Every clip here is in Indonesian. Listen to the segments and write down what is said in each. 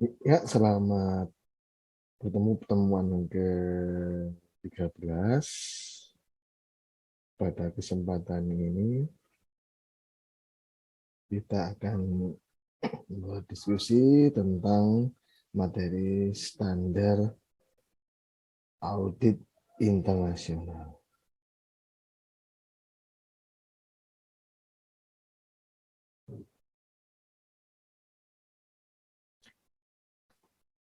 Ya, selamat bertemu pertemuan yang ke-13. Pada kesempatan ini, kita akan berdiskusi tentang materi standar audit internasional.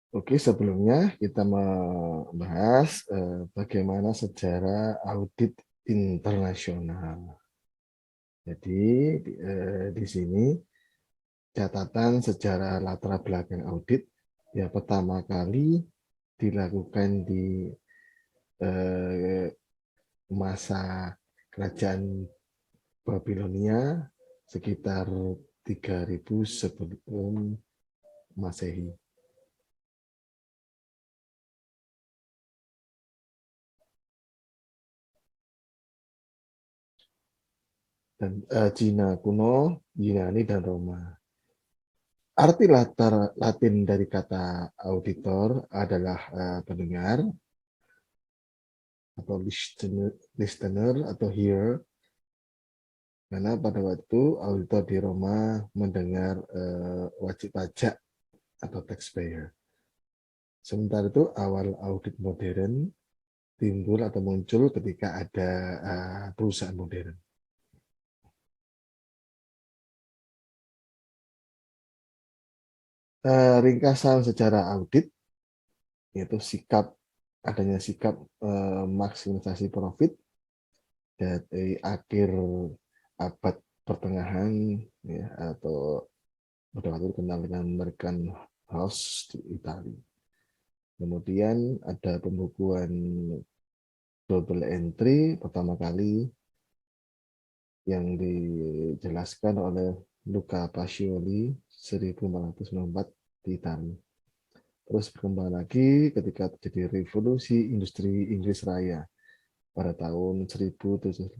Oke, sebelumnya kita membahas bagaimana sejarah audit internasional. Jadi, di sini catatan sejarah latar belakang audit ya pertama kali dilakukan di masa kerajaan Babilonia sekitar 3000 sebelum Masehi. Dan Cina kuno, Yunani dan Roma. Arti Latin dari kata auditor adalah pendengar atau listener atau hearer. Karena pada waktu auditor di Roma mendengar wajib pajak atau taxpayer. Sementara itu awal audit modern timbul atau muncul ketika ada perusahaan modern. Ringkasan secara audit yaitu adanya sikap maksimisasi profit dari akhir abad pertengahan ya, atau pada waktu dikenal dengan American House di Italia. Kemudian ada pembukuan double entry pertama kali yang dijelaskan oleh Luca Pacioli 1494 di Italia. Terus berkembang lagi ketika terjadi revolusi industri Inggris Raya pada tahun 1780,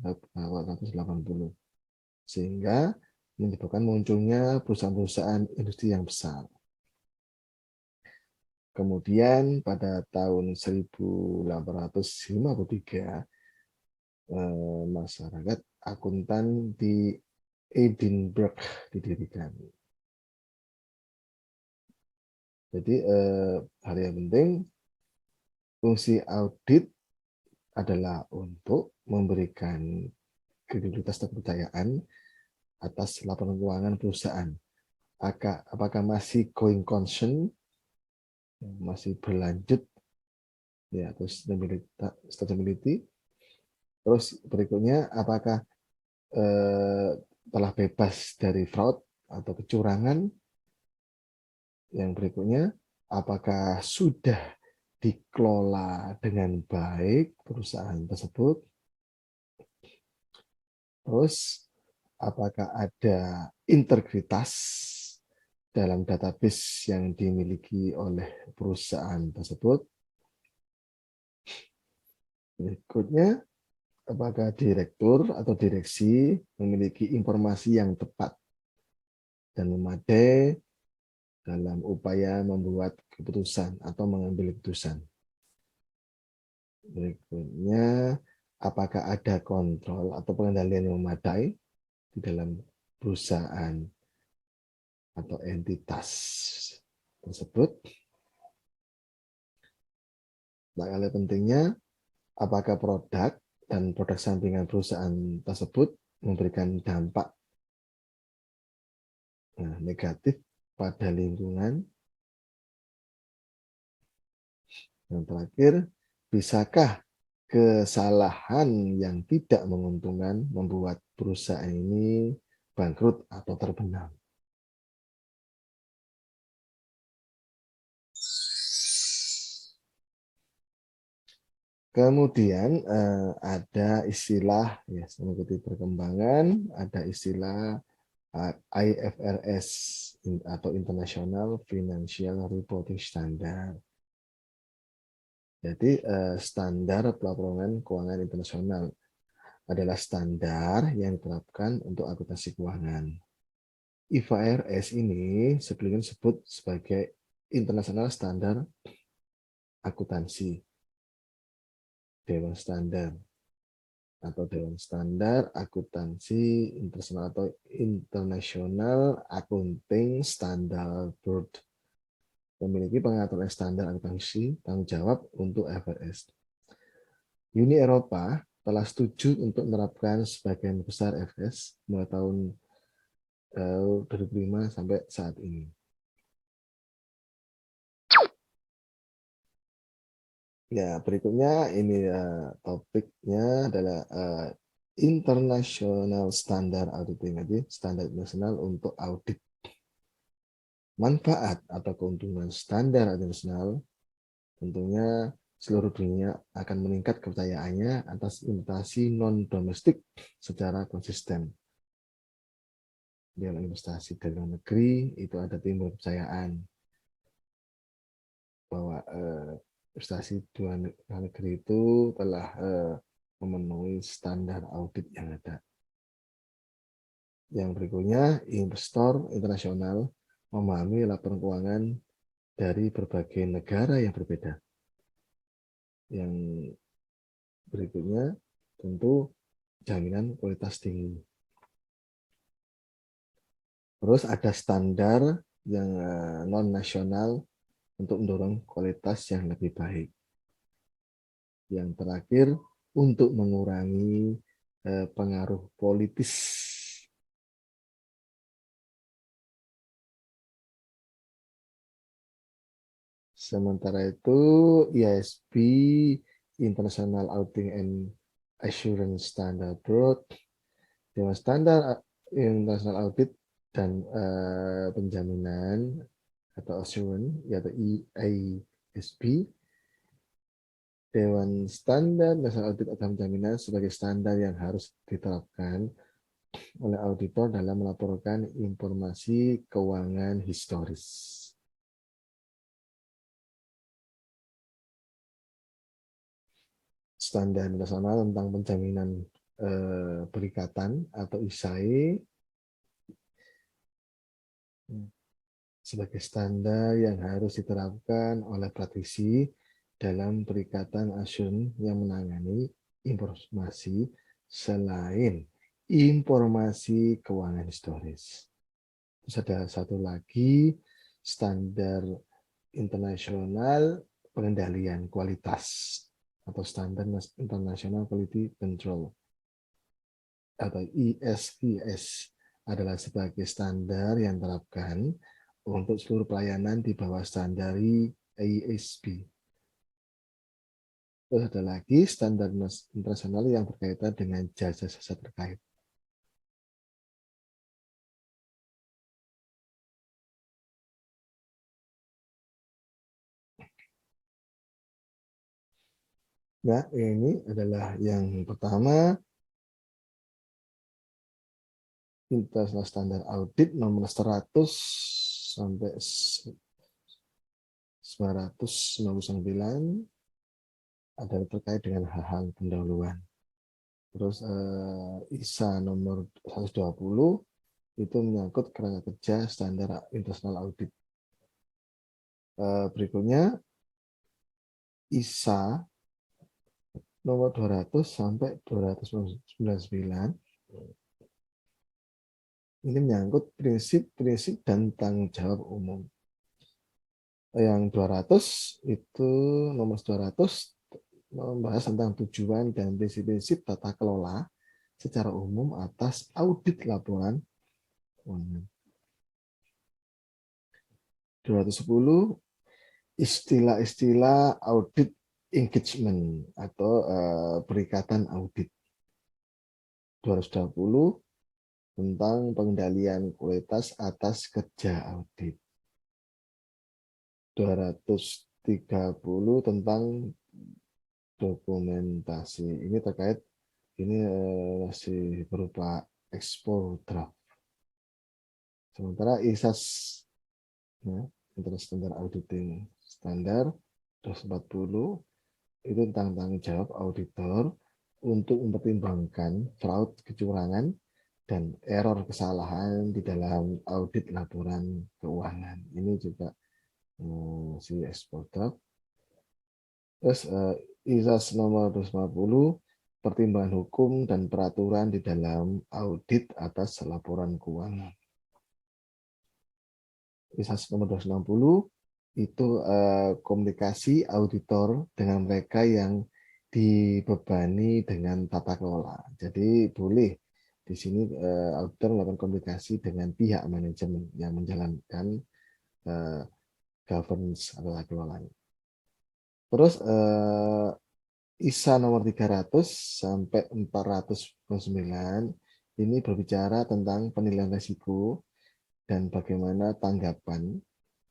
sehingga menyebabkan munculnya perusahaan-perusahaan industri yang besar. Kemudian pada tahun 1853, masyarakat akuntan di Edinburgh didirikan. Jadi hal yang penting, fungsi audit adalah untuk memberikan kredibilitas dan kepercayaan atas laporan keuangan perusahaan. Apakah masih going concern, masih berlanjut, ya, terus sustainability. Terus berikutnya, apakah telah bebas dari fraud atau kecurangan. Yang berikutnya, apakah sudah dikelola dengan baik perusahaan tersebut. Terus, apakah ada integritas dalam database yang dimiliki oleh perusahaan tersebut. Berikutnya, apakah direktur atau direksi memiliki informasi yang tepat dan memadai dalam upaya membuat keputusan atau mengambil keputusan. Berikutnya, apakah ada kontrol atau pengendalian yang memadai di dalam perusahaan atau entitas tersebut. Nah, hal pentingnya, apakah produk dan produk sampingan perusahaan tersebut memberikan dampak negatif pada lingkungan. Yang terakhir, bisakah kesalahan yang tidak menguntungkan membuat perusahaan ini bangkrut atau terbenam? Kemudian ada istilah, ya, mengikuti perkembangan, ada istilah IFRS atau International Financial Reporting Standard. Jadi standar pelaporan keuangan internasional adalah standar yang diterapkan untuk akuntansi keuangan. IFRS ini sebelumnya disebut sebagai International Standard Akuntansi, Dewan Standar atau Dewan Standar Akuntansi Internasional atau International Accounting Standard Board, memiliki pengaturan standar akuntansi tanggung jawab untuk IFRS. Uni Eropa telah setuju untuk menerapkan sebagian besar IFRS mulai tahun 2005 sampai saat ini. Ya, berikutnya ini topiknya adalah International Standard Auditing, jadi standar internasional untuk audit. Manfaat atau keuntungan standar internasional, tentunya seluruh dunia akan meningkat kepercayaannya atas investasi non-domestik secara konsisten. Dalam investasi dari luar negeri itu ada timbul kepercayaan bahwa investasi luar negeri itu telah memenuhi standar audit yang ada. Yang berikutnya, investor internasional memahami laporan keuangan dari berbagai negara yang berbeda. Yang berikutnya, tentu jaminan kualitas tinggi. Terus ada standar yang non-nasional untuk mendorong kualitas yang lebih baik. Yang terakhir, untuk mengurangi pengaruh politis. Sementara itu, IASB, International Auditing and Assurance Standard Board, Dewan Standar International Audit dan Penjaminan atau Assurance, yaitu IASB, Dewan Standar Nasional Audit atau Penjaminan sebagai standar yang harus diterapkan oleh auditor dalam melaporkan informasi keuangan historis. Standar nasional tentang penjaminan perikatan atau ISAE sebagai standar yang harus diterapkan oleh praktisi dalam perikatan asyun yang menangani informasi selain informasi keuangan historis. Terus ada satu lagi, standar internasional pengendalian kualitas atau standar international quality control atau ISQS adalah sebagai standar yang diterapkan untuk seluruh pelayanan di bawah standar IASB. Terus ada lagi standar internasional yang berkaitan dengan jasa-jasa terkait. Nah, ini adalah yang pertama, International Standard Audit nomor 100 sampai 999 adalah terkait dengan hal-hal pendahuluan. Terus ISA nomor 120 itu menyangkut kerangka kerja standar internasional audit. Berikutnya ISA nomor 200 sampai 299 ini menyangkut prinsip-prinsip dan tanggung jawab umum. Yang 200 itu nomor 200 membahas tentang tujuan dan prinsip-prinsip tata kelola secara umum atas audit laporan keuangan. 210 istilah-istilah audit engagement atau perikatan audit. 220 tentang pengendalian kualitas atas kerja audit. 230 tentang dokumentasi. Ini terkait, ini masih berupa ekspor draft. Sementara ISAS, ya, International Auditing Standard 240 itu tentang tanggung jawab auditor untuk mempertimbangkan fraud, kecurangan, dan error kesalahan di dalam audit laporan keuangan. Ini juga si ekspor draft. Terus ISAS nomor 250, pertimbangan hukum dan peraturan di dalam audit atas laporan keuangan. ISAS nomor 260 itu komunikasi auditor dengan mereka yang dibebani dengan tata kelola. Jadi boleh di sini auditor melakukan komunikasi dengan pihak manajemen yang menjalankan governance atau tata kelola. Terus ISA nomor 300 sampai 409 ini berbicara tentang penilaian risiko dan bagaimana tanggapan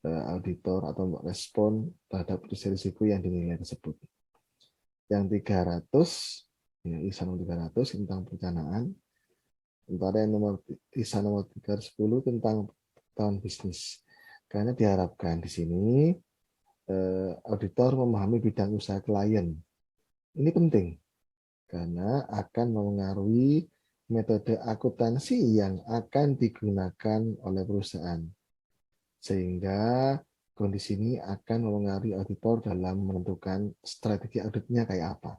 auditor atau respon terhadap risiko yang dinilai tersebut. Yang 300, ya, ISA nomor 300 tentang perencanaan, sementara yang ISA nomor 310 tentang tahun bisnis. Karena diharapkan di sini auditor memahami bidang usaha klien. Ini penting karena akan mempengaruhi metode akuntansi yang akan digunakan oleh perusahaan. Sehingga kondisi ini akan mempengaruhi auditor dalam menentukan strategi auditnya kayak apa.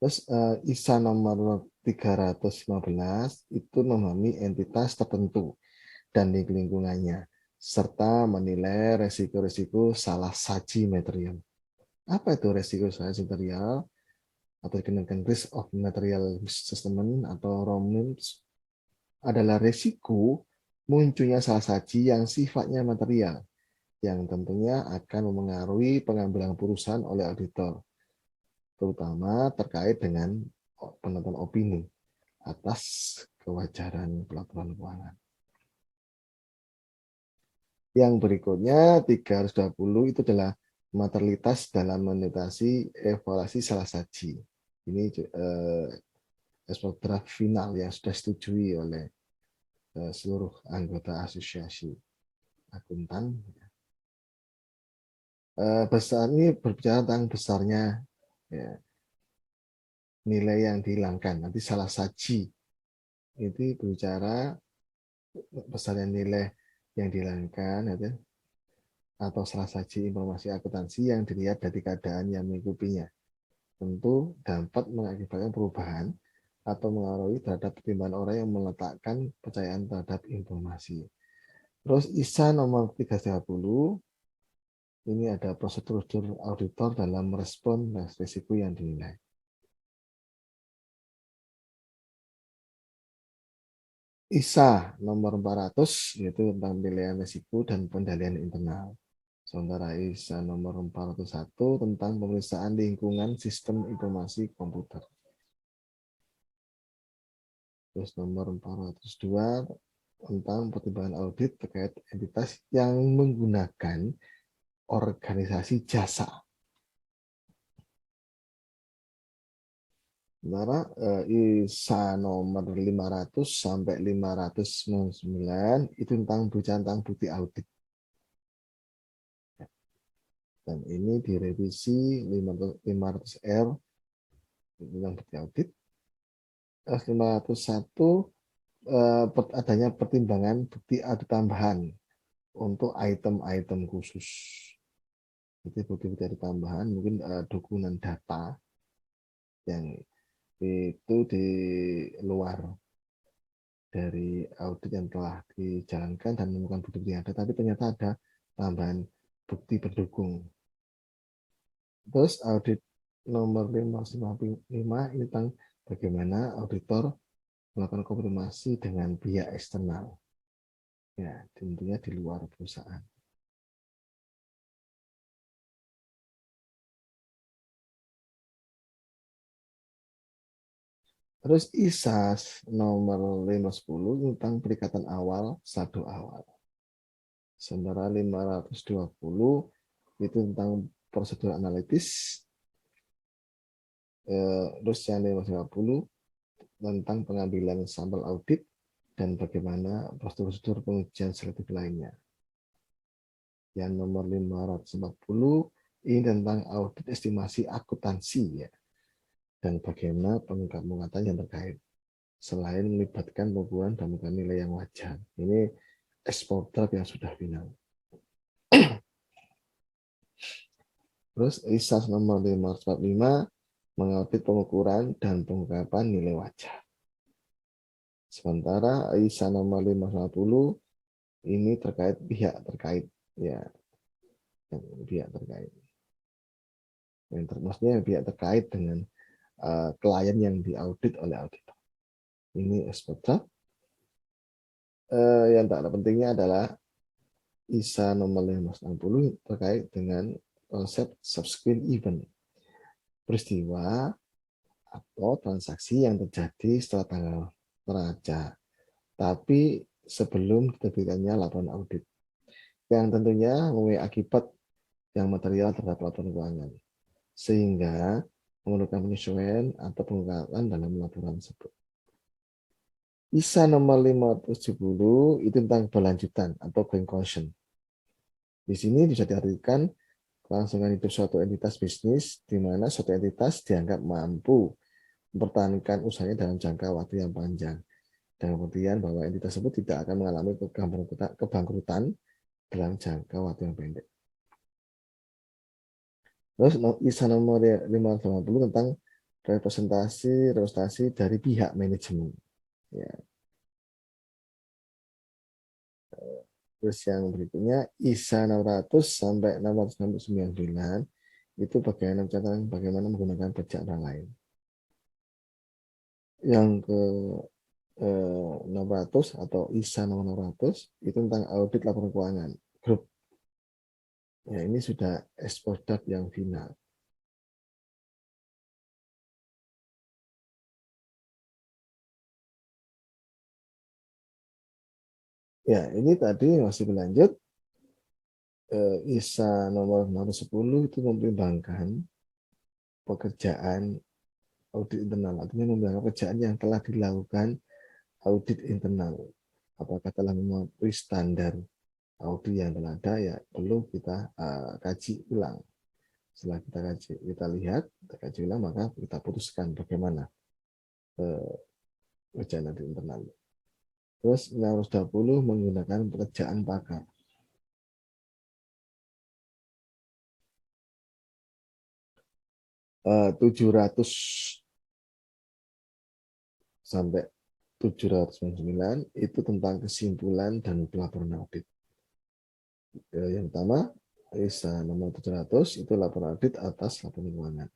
Terus ISA nomor 315 itu memahami entitas tertentu dan lingkungannya, serta menilai resiko-resiko salah saji material. Apa itu resiko salah saji material? Atau dikenakan risk of material assessment atau ROMIMS adalah resiko munculnya salah saji yang sifatnya material, yang tentunya akan memengaruhi pengambilan perusahaan oleh auditor, terutama terkait dengan penentuan opini atas kewajaran pelaporan keuangan. Yang berikutnya 320 itu adalah materialitas dalam menentukan evaluasi salah saji. Ini ekspor draft final yang sudah disetujui oleh seluruh anggota asosiasi akuntan. Besar ini berbicara tentang besarnya ya, nilai yang dihilangkan. Nanti salah saji itu berbicara besarnya nilai yang dihilangkan ya, atau salah saji informasi akuntansi yang dilihat dari keadaan yang mengikupinya. Tentu dapat mengakibatkan perubahan atau mengaruhi terhadap pertimbangan orang yang meletakkan kepercayaan terhadap informasi. Terus ISA nomor 330 ini ada prosedur auditor dalam merespon risiko yang dinilai. ISA nomor 400 yaitu tentang penilaian risiko dan pengendalian internal. Sementara ISA nomor 401 tentang pemeriksaan lingkungan sistem informasi komputer. Terus nomor 402 tentang pertimbangan audit terkait entitas yang menggunakan organisasi jasa. Sementara ISA nomor 500 sampai 509 itu tentang berbicara tentang bukti audit. Dan ini direvisi 500R tentang bukti audit. 501 adanya pertimbangan bukti audit tambahan untuk item-item khusus. Jadi bukti-bukti audit tambahan mungkin dokumen data yang itu di luar dari audit yang telah dijalankan dan menemukan bukti yang ada, tapi ternyata ada tambahan bukti pendukung. Terus audit nomor 555 ini tentang bagaimana auditor melakukan konfirmasi dengan pihak eksternal. Ya, tentunya di luar perusahaan. Terus ISAS nomor 510 tentang perikatan awal, saldo awal. Sementara 520 itu tentang prosedur analitis. Terus yang 550 tentang pengambilan sampel audit dan bagaimana prosedur pengujian selektif lainnya. Yang nomor 540 ini tentang audit estimasi akuntansi ya, dan bagaimana pengungkapan yang terkait selain melibatkan pengukuran dan nilai yang wajar. Ini ekspor draft yang sudah final. Terus ISA nomor 545 mengaudit pengukuran dan pengungkapan nilai wajah. Sementara ISA nomor 550 ini terkait pihak terkait, ya, pihak terkait. Maksudnya pihak terkait dengan klien yang diaudit oleh auditor. Ini export draft. Yang tak ada pentingnya adalah ISA nomor 560 terkait dengan konsep subsequent event, peristiwa atau transaksi yang terjadi setelah tanggal neraca, tapi sebelum diterbitkannya laporan audit, yang tentunya mempunyai akibat yang material terhadap laporan keuangan, sehingga memerlukan penyesuaian atau pengungkapan dalam laporan tersebut. ISA nomor 570 itu tentang berlanjutan atau going concern. Di sini bisa diartikan kelangsungan hidup suatu entitas bisnis di mana suatu entitas dianggap mampu mempertahankan usahanya dalam jangka waktu yang panjang, dan kemudian bahwa entitas tersebut tidak akan mengalami kebangkrutan dalam jangka waktu yang pendek. Terus ISA nomor 580 tentang representasi dari pihak manajemen. Ya. Terus yang berikutnya ISA 600 sampai 699 itu bagaimana menggunakan bejaan orang lain. Yang ke 600 atau ISA nomor 600 itu tentang audit laporan keuangan grup. Ya, ini sudah ekspor draft yang final. Ya, ini tadi masih berlanjut. ISA nomor 610 itu mempertimbangkan pekerjaan audit internal, artinya mempertimbangkan pekerjaan yang telah dilakukan audit internal. Apakah telah memenuhi standar audit yang telah ada, ya perlu kita kaji ulang. Setelah kita lihat, kita kaji ulang, maka kita putuskan bagaimana pekerjaan audit internal. Terus 620 menggunakan pekerjaan pakar. 700 sampai 799 itu tentang kesimpulan dan pelaporan audit. Yang pertama, ISA nomor 700 itu laporan audit atas laporan keuangan.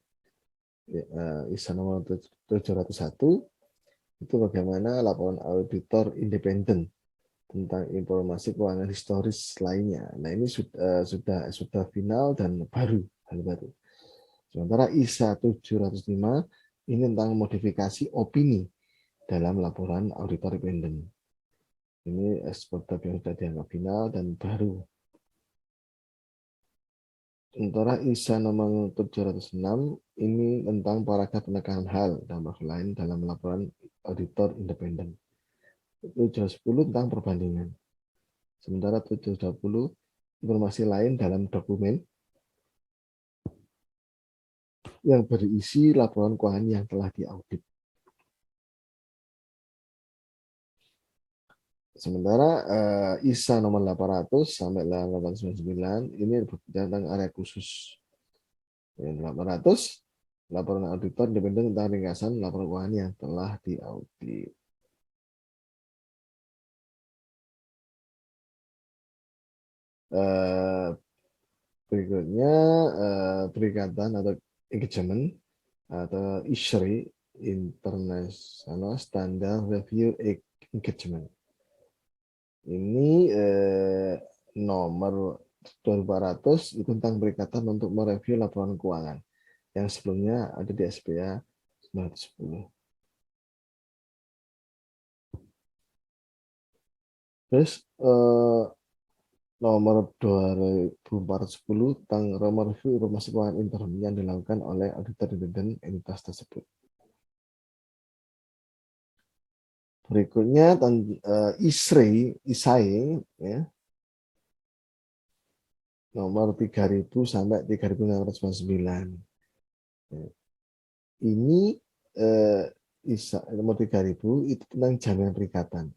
ISA nomor 701 itu bagaimana laporan auditor independen tentang informasi keuangan historis lainnya. Nah, ini sudah final dan hal baru. Sementara ISA 705 ini tentang modifikasi opini dalam laporan auditor independen. Ini ekspor draft yang sudah dianggap final dan baru. Sementara ISA nomor 706 ini tentang paragraf penekanan hal dan lain dalam laporan auditor independen. 710 tentang perbandingan. Sementara 720 informasi lain dalam dokumen yang berisi laporan keuangan yang telah diaudit. Sementara ISA nomor 800 sampai 899 ini berbicara tentang area khusus. Yang 800 laporan auditor independen tentang ringkasan laporan keuangan yang telah diaudit. Berikutnya perikatan atau engagement atau ISRI, International Standard Review Engagement. Ini nomor 2400 itu tentang perikatan untuk mereview laporan keuangan yang sebelumnya ada di SPA 910. Terus nomor 2410 tentang mereview informasi keuangan intern yang dilakukan oleh auditor independen entitas tersebut. Berikutnya ISAE ya, nomor 3000 sampai 3699. Ini ISA nomor 3000 itu tentang jaminan perikatan.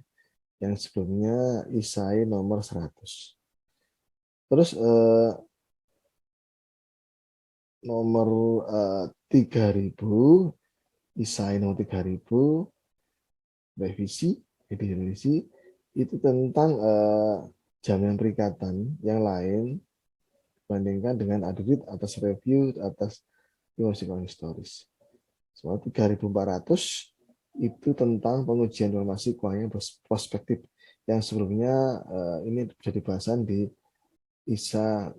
yang sebelumnya ISAE nomor 100. Terus nomor 3000, ISAE nomor 3000 revisi, itu tentang jaminan perikatan yang lain dibandingkan dengan audit atas review atas informasi historis. Soal 3400 itu tentang pengujian informasi keuangan prospektif yang sebelumnya ini jadi bahasan di ISA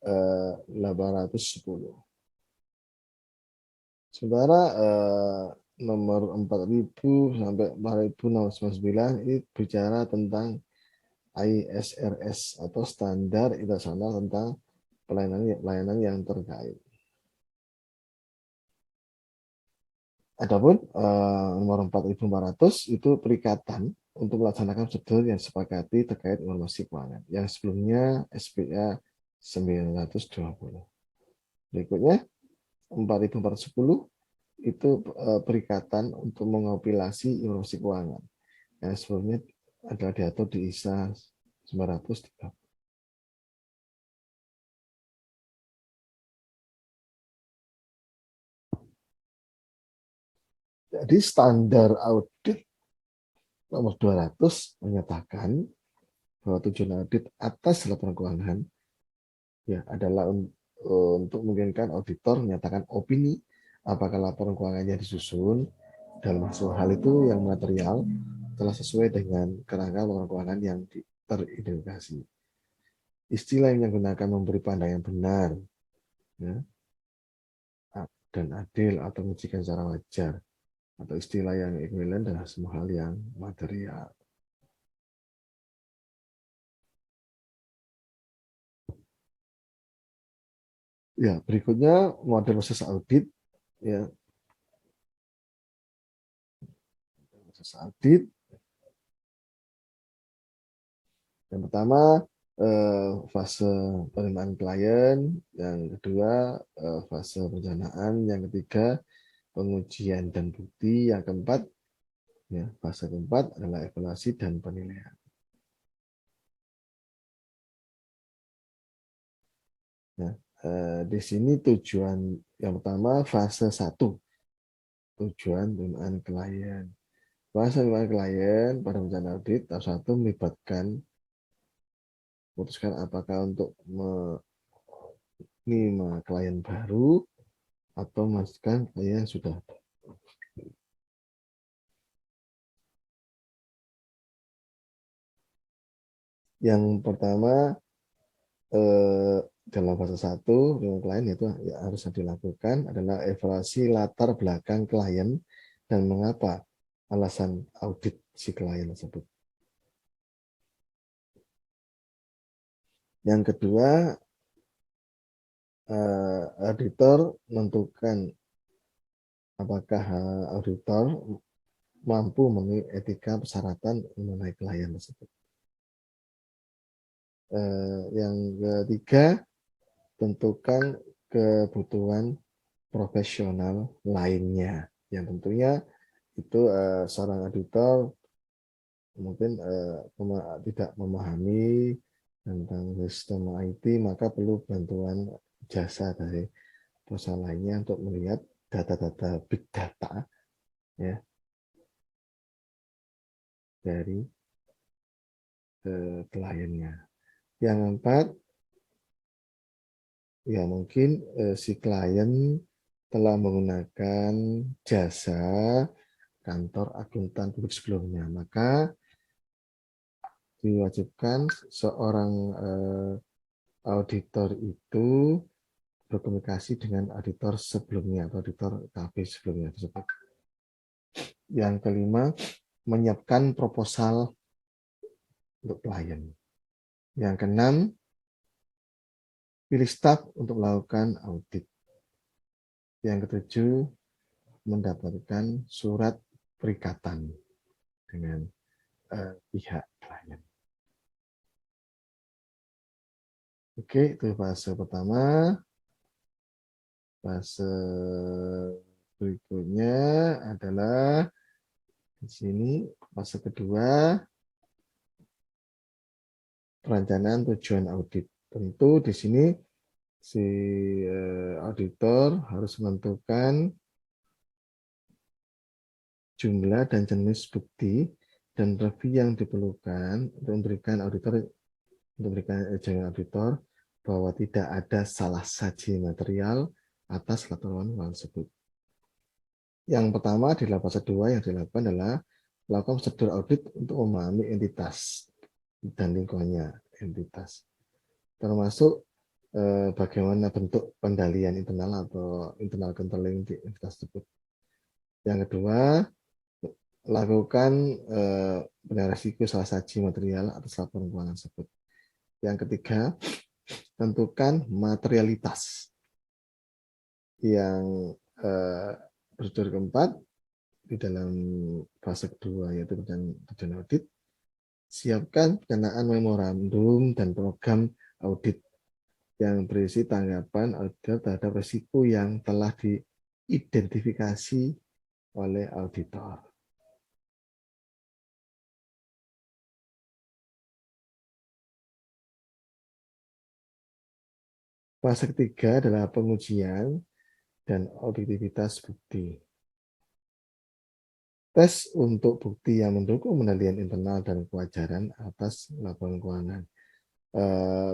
810. Sementara nomor 4000 sampai 4099 ini bicara tentang ISRS atau standar internasional tentang pelayanan yang terkait. Adapun nomor 4400 itu perikatan untuk melaksanakan prosedur yang disepakati terkait informasi keuangan yang sebelumnya SPA 920. Berikutnya 4410 itu perikatan untuk mengompilasi informasi keuangan yang sebelumnya adalah diatur di ISA 930. Jadi standar audit nomor 200 menyatakan bahwa tujuan audit atas laporan keuangan ya adalah untuk memungkinkan auditor menyatakan opini apakah laporan keuangannya disusun dalam hal itu yang material telah sesuai dengan kerangka laporan keuangan yang teridentifikasi. Istilah yang digunakan memberi pandangan benar ya, dan adil atau mengujikan secara wajar atau istilah yang ekuivalen dan semua hal yang material. Ya, berikutnya model proses audit ya. Proses audit yang pertama fase penerimaan klien, yang kedua fase perencanaan, yang ketiga pengujian dan bukti, yang keempat ya fase keempat adalah evaluasi dan penilaian. Nah, di sini tujuan yang pertama fase 1, tujuan penerimaan klien. Fase penerimaan klien pada rencana audit tahap 1 melibatkan memutuskan apakah untuk menerima klien baru atau memastikan klien sudah ada. Yang pertama dalam fase 1 dengan klien itu ya, harus dilakukan adalah evaluasi latar belakang klien dan mengapa alasan audit si klien tersebut. Yang kedua, auditor menentukan apakah auditor mampu memenuhi etika persyaratan mengenai klien tersebut. Yang ketiga, tentukan kebutuhan profesional lainnya yang tentunya itu seorang auditor mungkin tidak memahami tentang sistem IT, maka perlu bantuan jasa dari perusahaan lainnya untuk melihat data-data big data ya dari kliennya. Yang keempat, ya mungkin si klien telah menggunakan jasa kantor akuntan publik sebelumnya, maka diwajibkan seorang auditor itu berkomunikasi dengan auditor sebelumnya atau auditor KB sebelumnya tersebut. Yang kelima, menyiapkan proposal untuk klien. Yang keenam, pilih staf untuk melakukan audit. Yang ketujuh, mendapatkan surat perikatan dengan pihak klien. Oke, itu fase pertama. Fase berikutnya adalah di sini fase kedua perencanaan tujuan audit. Tentu di sini si auditor harus menentukan jumlah dan jenis bukti dan review yang diperlukan untuk memberikan auditor bahwa tidak ada salah saji material atas laporan tersebut. Yang pertama di dalam fase 2 yang dilakukan adalah melakukan prosedur audit untuk memahami entitas dan lingkungannya entitas, termasuk bagaimana bentuk pendalian internal atau internal controlling di entitas tersebut. Yang kedua, lakukan penilaian risiko salah saji material atas laporan keuangan tersebut. Yang ketiga, tentukan materialitas. Yang prosedur keempat di dalam fase kedua yaitu tujuan audit, siapkan perencanaan memorandum dan program audit yang berisi tanggapan auditor terhadap risiko yang telah diidentifikasi oleh auditor. Fase ketiga adalah pengujian dan objektivitas bukti. Tes untuk bukti yang mendukung penilaian internal dan kewajaran atas laporan keuangan.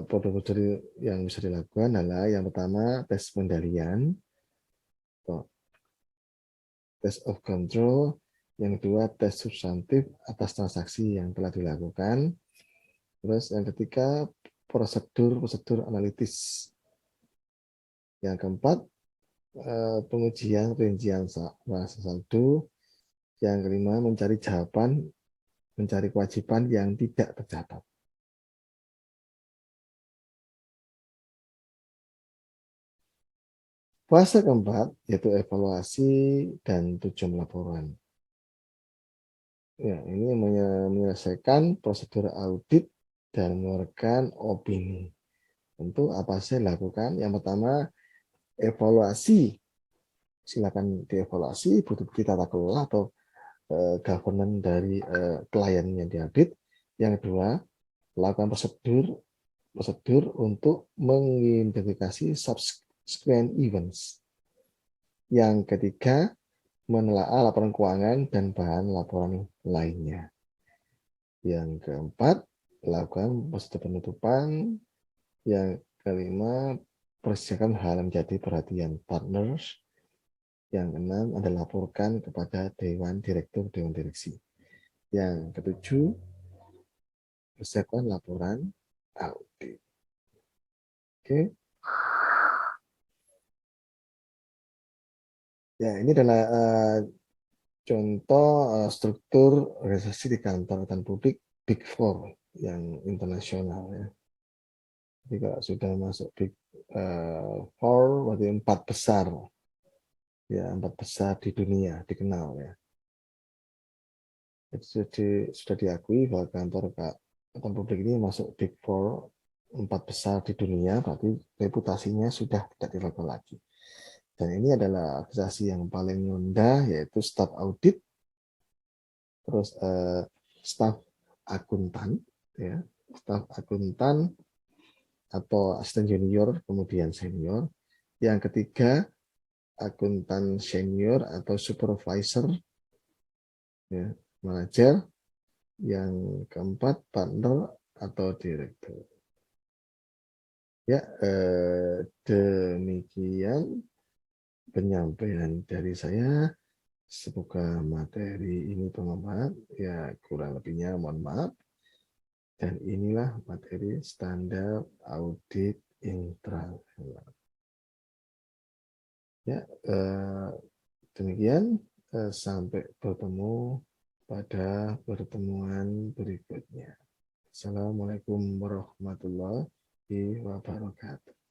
Prosedur yang bisa dilakukan adalah yang pertama tes pendalian, test of control, yang kedua tes substantif atas transaksi yang telah dilakukan, terus yang ketiga prosedur analitis, yang keempat pengujian rincian bahasa saldo, yang kelima mencari kewajiban yang tidak tercatat. Fase keempat yaitu evaluasi dan tujuan laporan. Ya, ini menyelesaikan prosedur audit dan mengeluarkan opini. Tentu apa saja dilakukan? Yang pertama, evaluasi. Silakan dievaluasi bukti tata kelola atau governance dari klien yang diaudit. Yang kedua, lakukan prosedur untuk mengidentifikasi subsequent events. Yang ketiga, menelaah laporan keuangan dan bahan laporan lainnya. Yang keempat, lakukan prosedur penutupan. Yang kelima, persiapkan hal yang menjadi perhatian partners. Yang keenam adalah laporkan kepada Dewan Direktur, Dewan Direksi. Yang ketujuh, persiapkan laporan audit. Oke. Ya, ini adalah contoh struktur organisasi di kantor akuntan publik Big Four yang internasional ya. Jadi kalau sudah masuk Big Four, berarti 4 besar. Ya, 4 besar di dunia dikenal ya. Jadi sudah diakui bahwa kantor akuntan publik ini masuk Big Four 4 besar di dunia, berarti reputasinya sudah tidak diragukan lagi. Dan ini adalah organisasi yang paling rendah, yaitu staf audit, terus staf akuntan, ya, staf akuntan atau asisten junior, kemudian senior. Yang ketiga, akuntan senior atau supervisor, ya, manajer. Yang keempat, partner atau direktur. Ya, demikian penyampaian dari saya. Semoga materi ini bermanfaat. Ya, kurang lebihnya mohon maaf. Dan inilah materi standar audit internal. Ya, demikian. Sampai bertemu pada pertemuan berikutnya. Assalamualaikum warahmatullahi wabarakatuh.